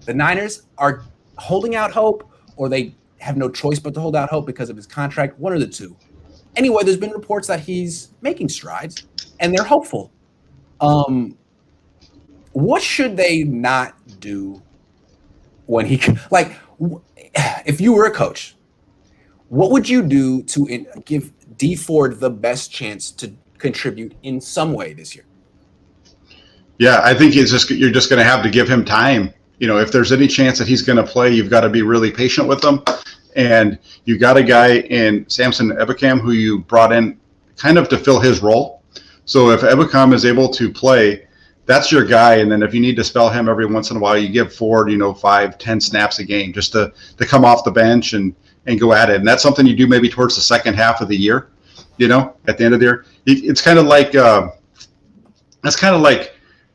The Niners are holding out hope, or they have no choice but to hold out hope because of his contract. One of the two. Anyway, there's been reports that he's making strides, and they're hopeful. What should they not do when he like? If you were a coach, what would you do to give Dee Ford the best chance to contribute in some way this year? Yeah, I think you're just going to have to give him time. If there's any chance that he's going to play, you've got to be really patient with him. And you got a guy in Samson Ebukam who you brought in kind of to fill his role. So if Ebukam is able to play, that's your guy. And then if you need to spell him every once in a while, you give Ford, 5-10 snaps a game just to come off the bench and go at it. And that's something you do maybe towards the second half of the year, at the end of the year. It's kind of like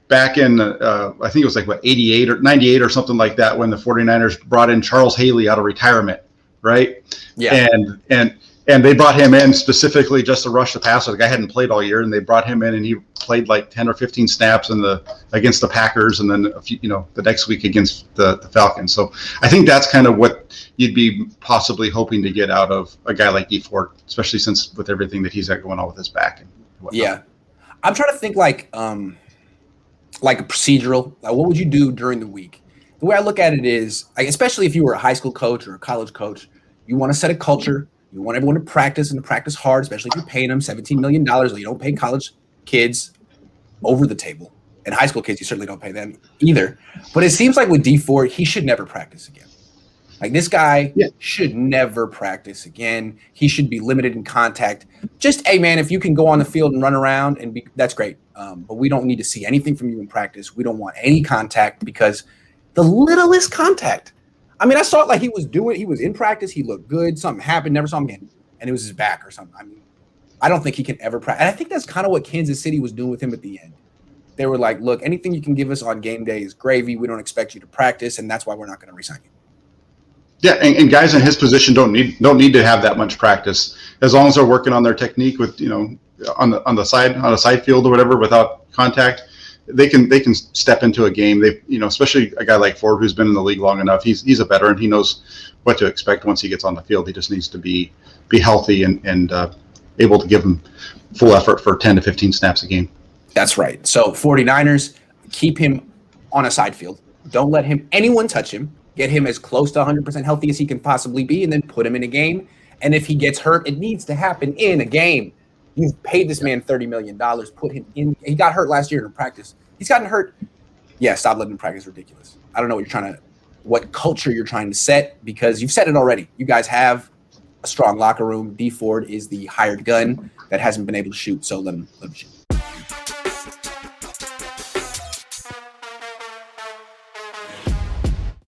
back in, I think it was 88 or 98 or something like that when the 49ers brought in Charles Haley out of retirement, right? Yeah. And they brought him in specifically just to rush the passer. The guy hadn't played all year, and they brought him in, and he played 10 or 15 snaps against the Packers, and then the next week against the Falcons. So I think that's kind of what you'd be possibly hoping to get out of a guy like Dee Ford, especially since with everything that he's got going on with his back and whatnot. Yeah, I'm trying to think like a procedural. What would you do during the week? The way I look at it is, especially if you were a high school coach or a college coach, you want to set a culture. You want everyone to practice and to practice hard, especially if you're paying them $17 million. Or you don't pay college kids over the table. And high school kids, you certainly don't pay them either. But it seems like with Dee Ford, he should never practice again. This guy should never practice again. He should be limited in contact. Just, hey, man, if you can go on the field and run around, that's great. But we don't need to see anything from you in practice. We don't want any contact because the littlest contact. I saw it he was in practice. He looked good. Something happened. Never saw him again. And it was his back or something. I don't think he can ever practice. And I think that's kind of what Kansas City was doing with him at the end. They were like, look, anything you can give us on game day is gravy. We don't expect you to practice, and that's why we're not going to resign you. Yeah, and guys in his position don't need to have that much practice as long as they're working on their technique with on the side field or whatever without contact. They can step into a game. They especially a guy like Ford who's been in the league long enough. He's a veteran. He knows what to expect once he gets on the field. He just needs to be healthy and able to give him full effort for 10 to 15 snaps a game. That's right. So 49ers, keep him on a side field. Don't let anyone touch him. Get him as close to 100% healthy as he can possibly be, and then put him in a game. And if he gets hurt, it needs to happen in a game. You've paid this man $30 million. Put him in. He got hurt last year in practice. He's gotten hurt. Yeah, stop letting him practice. Ridiculous. I don't know what culture you're trying to set, because you've said it already. You guys have a strong locker room. Dee Ford is the hired gun that hasn't been able to shoot, so let him shoot.